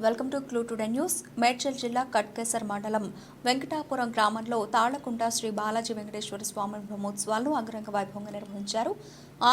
Welcome to clue today news. Medchal జిల్లా కట్కేసర్ మండలం వెంకటాపురం గ్రామంలో తాళ్లకుంట శ్రీ బాలాజీ వెంకటేశ్వర స్వామి బ్రహ్మోత్సవాలను అంగరంగ వైభవంగా నిర్వహించారు.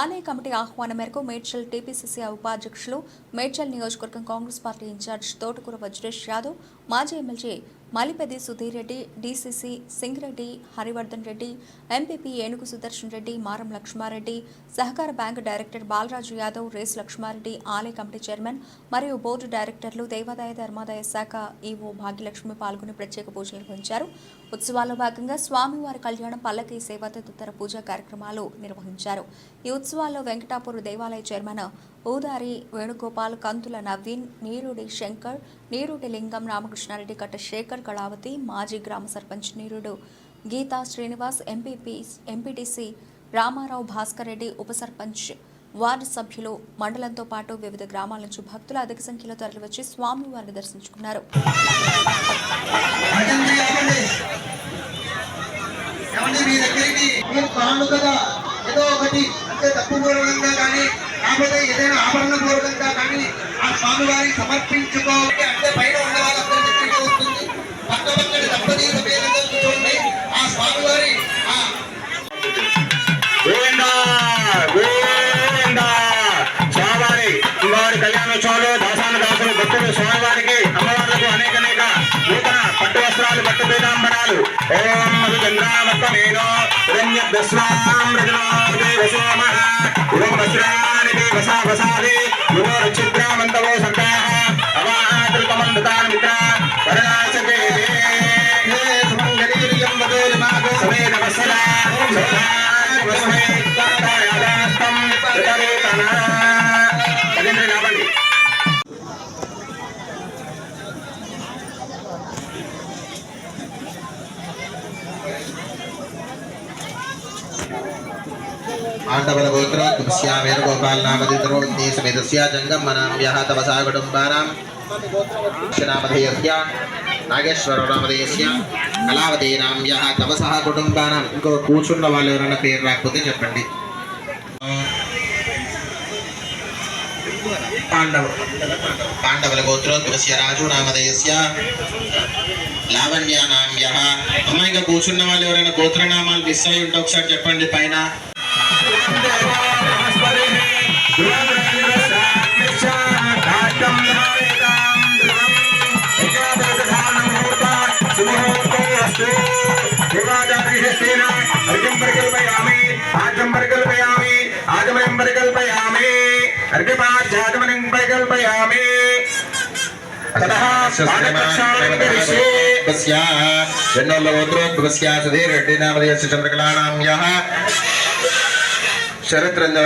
ఆలయ కమిటీ ఆహ్వానం మేరకు మేడ్చల్ టీపీసీసీ ఉపాధ్యక్షులు, మేడ్చల్ నియోజకవర్గం కాంగ్రెస్ పార్టీ ఇన్ఛార్జ్ తోటకూర వజ్రేష్ యాదవ్, మాజీ MLA Malipeddi Sudheer Reddy, DCC Singireddy Harivardhan Reddy, MPP Enugu Sudarshan Reddy, Maram Lakshma Reddy, సహకార బ్యాంకు డైరెక్టర్ బాలరాజు యాదవ్, రేస్ లక్ష్మారెడ్డి, ఆలయ కమిటీ చైర్మన్ మరియు బోర్డు డైరెక్టర్లు, దేవాదాయ ధర్మాదాయ శాఖ ఈవో భాగ్యలక్ష్మి పాల్గొని ప్రత్యేక పూజలు నిర్వహించారు. ఉత్సవాల్లో భాగంగా స్వామివారి కళ్యాణం, పల్లకి సేవ తదితర పూజా కార్యక్రమాలు నిర్వహించారు. ఈ ఉత్సవాల్లో వెంకటాపూర్ దేవాలయ చైర్మన్ ఊదారి వేణుగోపాల్, కంతుల నవీన్, నీరుడి శంకర్, నీరుడి లింగం, రామకృష్ణారెడ్డి, కట్ట శేఖర్, కళావతి, మాజీ గ్రామ సర్పంచ్ నీరుడు గీతా శ్రీనివాస్, ఎంపీటీసీ రామారావు, భాస్కర్ రెడ్డి, ఉప సర్పంచ్, వార్డు సభ్యులు, మండలంతో పాటు వివిధ గ్రామాల నుంచి భక్తులు అధిక సంఖ్యలో తరలివచ్చి స్వామివారిని దర్శించుకున్నారు. ఏదో ఒకటి అంటే తప్పు పూర్వకంగా కానీ లేకపోతే ఏదైనా ఆభరణ పూర్వకంగా కానీ ఆ స్వామివారికి సమర్పించుకోవాలి అంటే పైన ఉన్న వాళ్ళందరికీ వస్తుంది. పక్కపక్కన దంపతి సమేతంగా కూర్చోండి. ఆ స్వామివారి స్వామివారి కళ్యాణోత్సవాలు, దాసాన దాసులు, భక్తులు స్వామివారికి అమ్మవార్లకు అనేక నూతన పట్టు వస్త్రాలు, పట్టు పీతాంబరాలు. ఓం మధుచంద్రామత్తమేనో వస్త్రాని ఛిద్రామంతవో సంతాః అవాతృతమంతాన్ మిత్ర వరణాసకే సుమంగళీర్యం వదోలిమాగో సమేత వత్సలా వస్మే తాయాదాస్తం ప్రతరేతనా. आंडवलगोत्रोद्भवस्य वेणुगोपालनामदितरोऽन्ति समेतस्य जङ्गमनाम्यः तपसा कुटुम्बानां नामधेयस्य नागेश्वररामधेयस्य कलावतीनाम्यः तपसः कुटुम्बानां. ఇంకో కూర్చున్న వాళ్ళు ఎవరైనా పేరు రాకపోతే చెప్పండి. पांडवलगोत्रोद्भवस्य राजूनामधेयस्य లావణ్యానామ్యః. అమ్మ ఇంకా కూర్చున్న వాళ్ళు ఎవరైనా గోత్రనామాలు మిస్ అయి ఉంటే ఒకసారి చెప్పండి పైన. చంద్రకళానామ్యః శరత్రంజన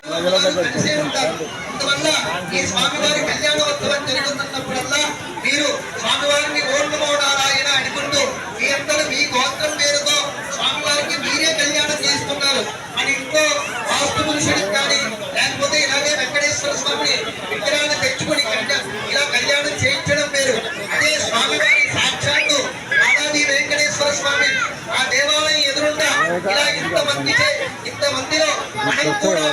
ఈ స్వామివారి కళ్యాణోత్సవం జరుగుతున్నప్పుడల్లా మీరు స్వామివారిని ఓర్లు మోడారాయణ అనుకుంటూ మీ అందరూ మీ గోత్రం పేరుతో స్వామివారికి మీరే కళ్యాణం చేస్తున్నారు. మన ఇంట్లో వాస్తు పురుషుడికి కానీ లేకపోతే ఇలాగే వెంకటేశ్వర స్వామిని విగ్రహాన్ని తెచ్చుకొని ఇలా కళ్యాణం చేయించడం పేరు. అదే స్వామివారి సాక్షాత్తు బాలాజీ వెంకటేశ్వర స్వామి ఆ దేవాలయం ఎదురుండా ఇలా ఇంతమందిలో మనం కూడా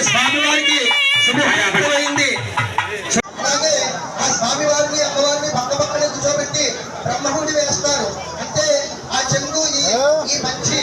స్వామివారికి శుభమైంది. అలాగే ఆ స్వామివారిని అమ్మవారిని పక్క పక్కన కూర్చోబెట్టి బ్రహ్మహుడి వేస్తారు. అంటే ఆ చెంగు ఈ మంచి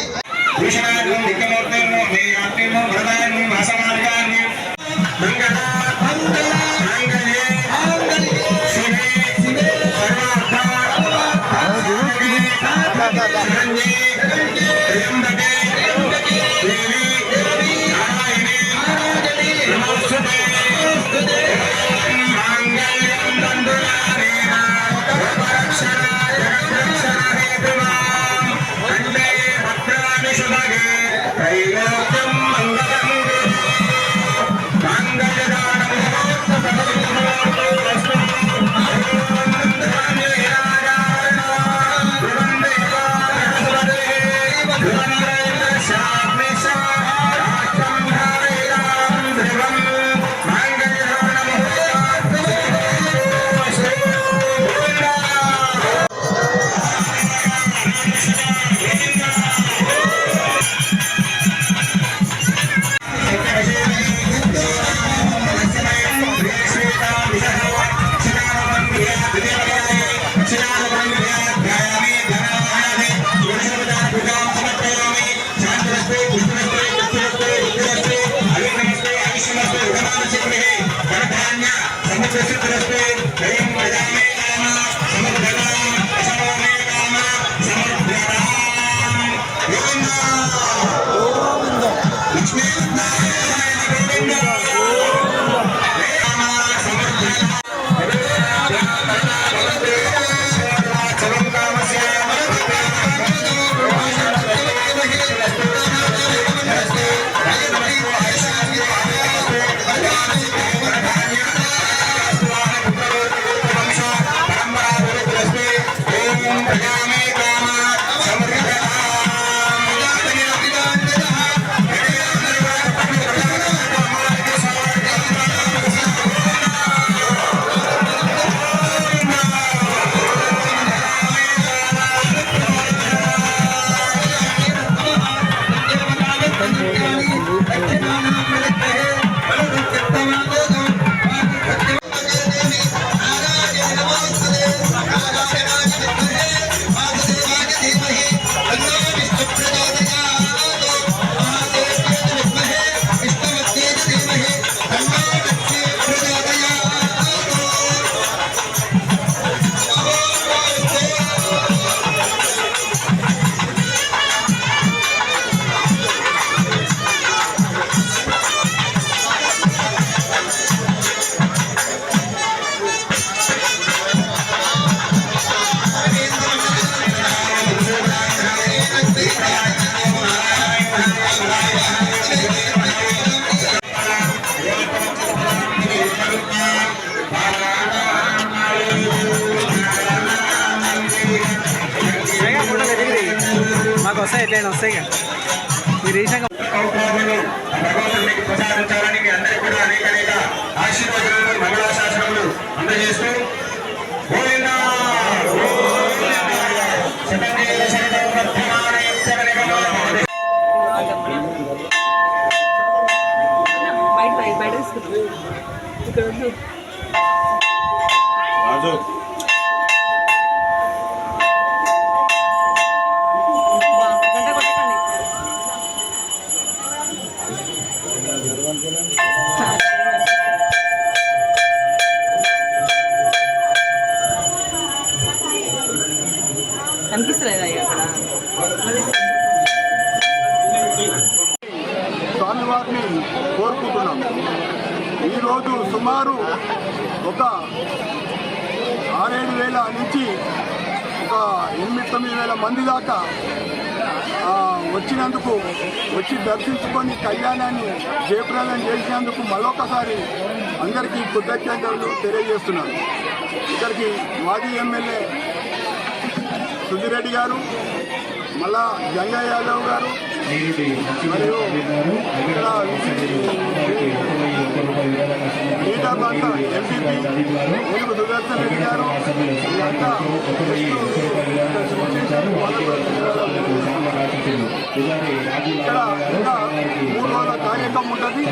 వస్తాయి ఎట్లయినా వస్తాయి కదా మీరు వేసాక భగవంతునికి ప్రసాదించాలని మీ అందరికీ కూడా అనేక ఆశీర్వచనాలు మంగళాశాసనములు అందజేస్తూ గోవిందా కనిపిస్తలేదా అక్కడ స్వామివారిని కోరుకుంటున్నాం. ఈరోజు సుమారు ఒక 6-7 వేల నుంచి ఒక 8-9 వేల మంది దాకా వచ్చినందుకు, వచ్చి దర్శించుకొని కళ్యాణాన్ని జయప్రదం చేసినందుకు మరొకసారి అందరికీ కృతజ్ఞతలు తెలియజేస్తున్నాను. ఇక్కడికి మాజీ ఎమ్మెల్యే సుధిరెడ్డి గారు, మళ్ళా జంగయ్య యాదవ్ గారు, మరియు ఇక్కడ లీడర్లంతా ఎంపీపీ వెలుగు సుదర్శన్ రెడ్డి గారు, వీళ్ళంతా ఇక్కడ ఇంకా 3 రోజుల కార్యక్రమం ఉంటుంది.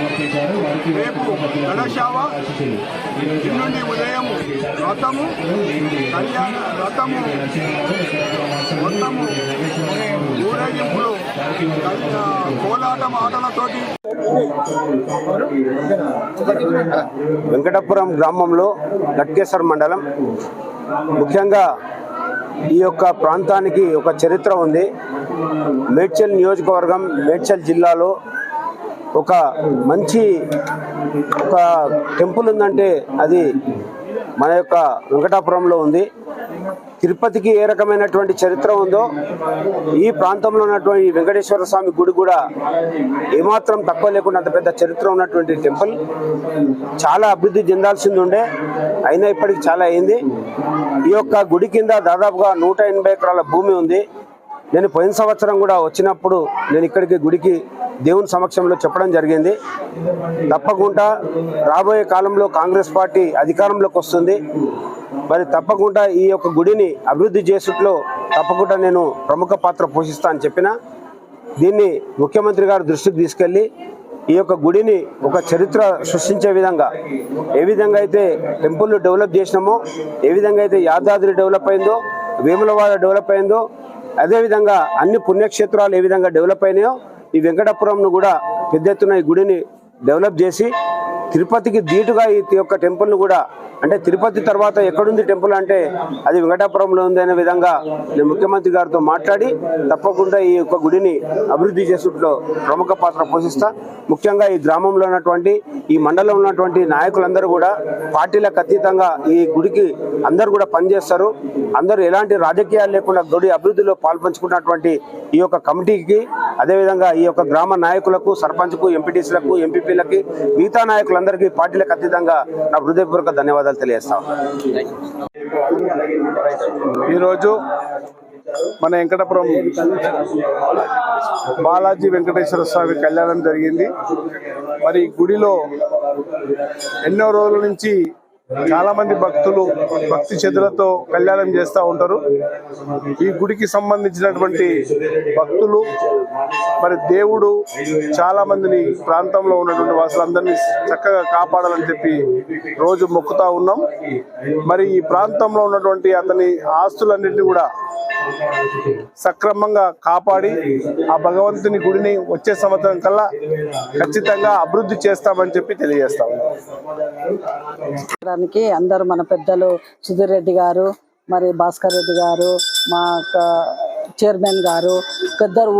రేపు గణశావ, ఎల్లుండి ఉదయం రథము, కళ్యాణ రథము మొత్తము ఊరేగింపులు, కోలాటం ఆటలతోటి. వెంకటాపురం గ్రామంలో గట్కేసర్ మండలం, ముఖ్యంగా ఈ యొక్క ప్రాంతానికి ఒక చరిత్ర ఉంది. మేడ్చల్ నియోజకవర్గం, మేడ్చల్ జిల్లాలో ఒక మంచి ఒక టెంపుల్ ఉందంటే అది మన యొక్క వెంకటాపురంలో ఉంది. తిరుపతికి ఏ రకమైనటువంటి చరిత్ర ఉందో ఈ ప్రాంతంలో ఉన్నటువంటి వెంకటేశ్వర స్వామి గుడి కూడా ఏమాత్రం తక్కువ లేకుండా అంత పెద్ద చరిత్ర ఉన్నటువంటి టెంపుల్. చాలా అభివృద్ధి చెందాల్సింది ఉండే, అయినా ఇప్పటికి చాలా అయింది. ఈ యొక్క గుడి కింద దాదాపుగా 180 ఎకరాల భూమి ఉంది. నేను పోయిన సంవత్సరం కూడా వచ్చినప్పుడు నేను ఇక్కడికి గుడికి దేవుని సమక్షంలో చెప్పడం జరిగింది. తప్పకుండా రాబోయే కాలంలో కాంగ్రెస్ పార్టీ అధికారంలోకి వస్తుంది. మరి తప్పకుండా ఈ యొక్క గుడిని అభివృద్ధి చేసుట్లో తప్పకుండా నేను ప్రముఖ పాత్ర పోషిస్తా అని చెప్పిన. దీన్ని ముఖ్యమంత్రి గారు దృష్టికి తీసుకెళ్ళి ఈ యొక్క గుడిని ఒక చరిత్ర సృష్టించే విధంగా, ఏ విధంగా అయితే టెంపుల్ డెవలప్ చేసినామో, ఏ విధంగా అయితే యాదాద్రి డెవలప్ అయిందో, వేములవాడ డెవలప్ అయిందో, అదేవిధంగా అన్ని పుణ్యక్షేత్రాలు ఏ విధంగా డెవలప్ అయినాయో ఈ వెంకటాపురంను కూడా పెద్ద ఎత్తున ఈ గుడిని డెవలప్ చేసి తిరుపతికి ధీటుగా ఈ యొక్క టెంపుల్ను కూడా, అంటే తిరుపతి తర్వాత ఎక్కడుంది టెంపుల్ అంటే అది వెంకటాపురంలో ఉంది అనే విధంగా నేను ముఖ్యమంత్రి గారితో మాట్లాడి తప్పకుండా ఈ యొక్క గుడిని అభివృద్ధి చేసుట్లో ప్రముఖ పాత్ర పోషిస్తా. ముఖ్యంగా ఈ గ్రామంలో ఉన్నటువంటి, ఈ మండలంలో ఉన్నటువంటి నాయకులందరూ కూడా పార్టీలకు అతీతంగా ఈ గుడికి అందరూ కూడా పనిచేస్తారు. అందరూ ఎలాంటి రాజకీయాలు లేకుండా గుడి అభివృద్ధిలో పాల్పంచుకున్నటువంటి ఈ యొక్క కమిటీకి, అదేవిధంగా ఈ యొక్క గ్రామ నాయకులకు, సర్పంచ్కు, ఎంపీటీసీలకు, ఎంపీపీలకి, మిగతా నాయకులందరికీ పార్టీలకు అతీతంగా నా హృదయపూర్వక ధన్యవాదాలు తెలియజేస్తాం. ఈరోజు మన వెంకటాపురం బాలాజీ వెంకటేశ్వర స్వామి కళ్యాణం జరిగింది. మరి గుడిలో ఎన్నో రోజుల నుంచి చాలా మంది భక్తులు భక్తి శ్రద్ధలతో కళ్యాణం చేస్తూ ఉంటారు. ఈ గుడికి సంబంధించినటువంటి భక్తులు, మరి దేవుడు చాలా మందిని ప్రాంతంలో ఉన్నటువంటి వాసులందరినీ చక్కగా కాపాడాలని చెప్పి రోజు మొక్కుతా ఉన్నాం. మరి ఈ ప్రాంతంలో ఉన్నటువంటి అతని ఆస్తులన్నింటినీ కూడా సక్రమంగా కాపాడి ఆ భగవంతుని గుడిని వచ్చే సంవత్సరం కల్లా ఖచ్చితంగా అభివృద్ధి చేస్తామని చెప్పి తెలియజేస్తాం. అందరూ మన పెద్దలు సుధీర్ రెడ్డి గారు, మరి భాస్కర్ రెడ్డి గారు, మా చైర్మన్ గారు,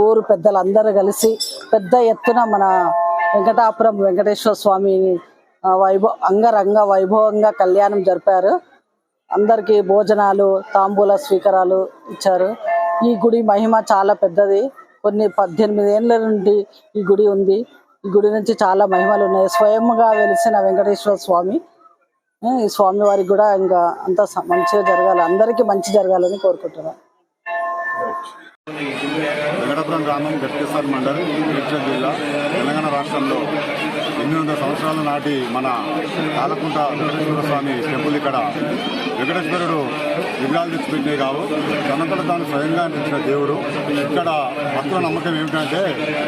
ఊరు పెద్దలు అందరూ కలిసి పెద్ద ఎత్తున మన వెంకటాపురం వెంకటేశ్వర స్వామి అంగరంగ వైభవంగా కళ్యాణం జరిపారు. అందరికీ భోజనాలు, తాంబూల స్వీకారాలు ఇచ్చారు. ఈ గుడి మహిమ చాలా పెద్దది. కొన్ని 18 ఏళ్ళ నుండి ఈ గుడి ఉంది. ఈ గుడి నుంచి చాలా మహిమలు ఉన్నాయి. స్వయంగా వెలిసిన వెంకటేశ్వర స్వామి, ఈ స్వామి వారికి కూడా ఇంకా అంతా మంచిగా జరగాలి, అందరికీ మంచి జరగాలని కోరుకుంటున్నాను. తాళాపురం గ్రామం గట్కేసర్ మండల్ మేడ్చల్ జిల్లా తెలంగాణ రాష్ట్రంలో 800 సంవత్సరాల నాటి మన తాళకుంట వెంకటేశ్వర స్వామి టెంపుల్. ఇక్కడ వెంకటేశ్వరుడు విగ్రహాలు తెచ్చిపెట్టినవి కావు, తనంతట తాను స్వయంగా అనిపించిన దేవుడు. ఇక్కడ భక్తుల నమ్మకం ఏమిటంటే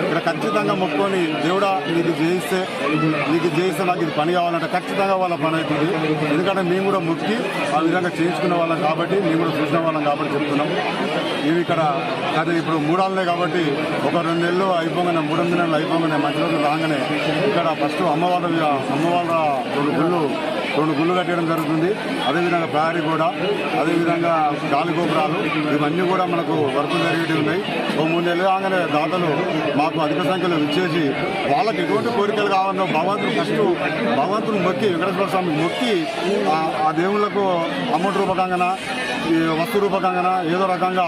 ఇక్కడ ఖచ్చితంగా మొక్కుకొని దేవుడా నీకు జయిస్తే నాకు ఇది పని కావాలంటే ఖచ్చితంగా వాళ్ళ పని అవుతుంది. ఎందుకంటే మేము కూడా మొక్కి ఆ విధంగా చేయించుకునే వాళ్ళం కాబట్టి, మేము కూడా చూసిన వాళ్ళం కాబట్టి చెప్తున్నాం. ఇవి ఇక్కడ అదే ఇప్పుడు మూడాలనే కాబట్టి ఒక 2 నెలలు అయిపోగానే 3 నెలలు అయిపోగానే మంచి రోజులు రాగానే ఇక్కడ ఫస్ట్ అమ్మవాళ్ళ 2 గుళ్ళు కట్టడం జరుగుతుంది. అదేవిధంగా ప్రహరీ కూడా, అదేవిధంగా గాలి గోపురాలు, ఇవన్నీ కూడా మనకు వర్కులు జరిగేవి ఉన్నాయి. ఓ 3 నెలలు కాగానే దాతలు మాకు అధిక సంఖ్యలో ఇచ్చేసి వాళ్ళకి ఎటువంటి కోరికలు కావాలన్నా భగవంతుని మొక్కి వెంకటేశ్వర స్వామి మొక్కి ఆ దేవుళ్లకు అమౌంట్ రూపకంగా ఈ వస్తు రూపకంగా ఏదో రకంగా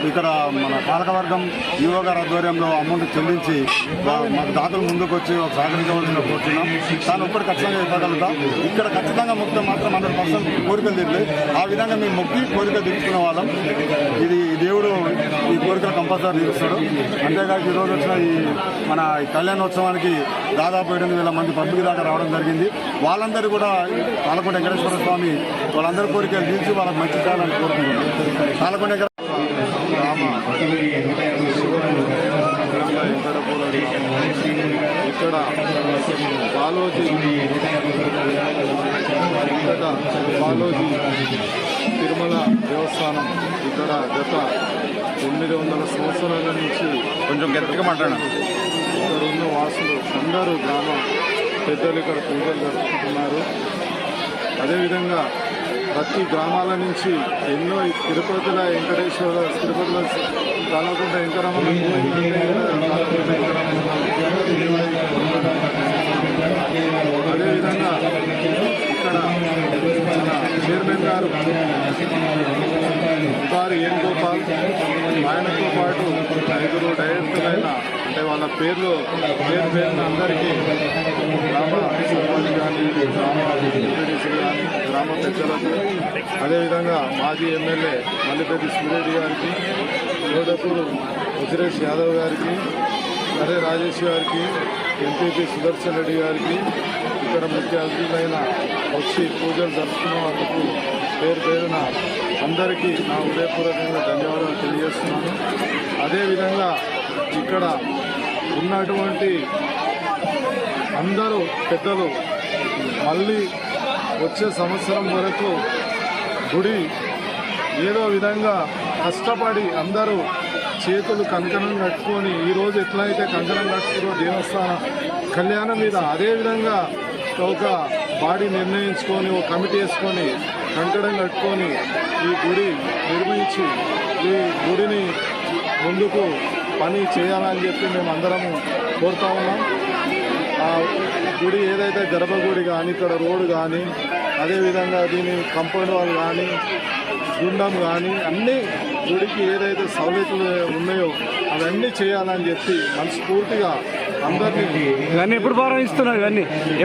ఇక్కడ మన పాలకవర్గం ఈవో గారి ఆధ్వర్యంలో అమౌంట్ చెల్లించి మాకు దాతలు ముందుకు వచ్చి సహకరించవలసిన కోరుతున్నాం. దాని ఒక్కటి ఖచ్చితంగా ఇవ్వగలుగుతా. ఇక్కడ ఖచ్చితంగా మొక్కితే మాత్రం 100% కోరికలు తీరుతాయి. ఆ విధంగా మేము మొక్కి కోరికలు తీర్చుకునే వాళ్ళం. ఇది దేవుడు ఈ కోరికలు కంపల్సరీ తీరుస్తాడు. అంతేకాక ఈరోజు వచ్చిన మన కళ్యాణోత్సవానికి దాదాపు 8,000 మంది పబ్లిక్ దాకా రావడం జరిగింది. వాళ్ళందరూ కూడా తాళకుంట వెంకటేశ్వర స్వామి వాళ్ళందరి కోరికలు తీర్చి వాళ్ళకి మంచి చేయాలని కోరుకుంటున్నాం. తాళకుంట ఇక్కడ బాలోజీ తిరుమల దేవస్థానం ఇక్కడ గత 900 సంవత్సరాల నుంచి కొంచెం గట్టిగా మాట్లాడాను. ఇక్కడ ఉన్న వాసులు అందరూ గ్రామ పెద్దలు ఇక్కడ పూజలు జరుపుకుంటున్నారు. అదేవిధంగా ప్రతి గ్రామాల నుంచి ఎన్నో తిరుపతిలో తాళకుంట వెంకటరమణ అదేవిధంగా ఇక్కడ మన చైర్మన్ గారు ఉపారి ఎన్ గోపాల్, ఆయనతో పాటు 5 డైరెక్టర్లైన అంటే వాళ్ళ పేరున అందరికీ గ్రామ సర్పంచ్ కానీ, గ్రామ ఎంపీటీసీలు కానీ, గ్రామ పెద్దలకు, అదేవిధంగా మాజీ ఎమ్మెల్యే మల్లిపెద్ది సూర్రెడ్డి గారికి, యోధపూర్ ముసిరేష్ యాదవ్ గారికి, అరే రాజేష్ గారికి, ఎంపీపీ సుదర్శన్ రెడ్డి గారికి, ఇక్కడ ముఖ్య అతిథులైన వచ్చి పూజలు జరుపుకున్నందుకు పేరున అందరికీ నా హృదయపూర్వకంగా ధన్యవాదాలు తెలియజేస్తున్నాను. అదేవిధంగా ఇక్కడ ఉన్నటువంటి అందరూ పెద్దలు మళ్ళీ వచ్చే సంవత్సరం వరకు గుడి ఏదో విధంగా కష్టపడి అందరూ చేతులు కంకణం కట్టుకొని ఈరోజు ఎట్లయితే కంకణం కట్టుకున్నారో దేవస్థాన కళ్యాణం మీద అదేవిధంగా ఒక బాడీ నిర్ణయించుకొని ఒక కమిటీ వేసుకొని కంకణం కట్టుకొని ఈ గుడి నిర్మించి ఈ గుడిని ముందుకు పని చేయాలని చెప్పి మేము అందరము కోరుతా ఉన్నాం. ఆ గుడి ఏదైతే గర్భగుడి కానీ, ఇక్కడ రోడ్డు కానీ, అదేవిధంగా దీని కాంపౌండ్ వాల్ కానీ, గుండం కానీ అన్నీ గుడికి ఏదైతే సౌలతులు ఉన్నాయో అవన్నీ చేయాలని చెప్పి మనస్ఫూర్తిగా అందరినీ ఇవన్నీ ఎప్పుడు ప్రారంభిస్తున్నారు? ఇవన్నీ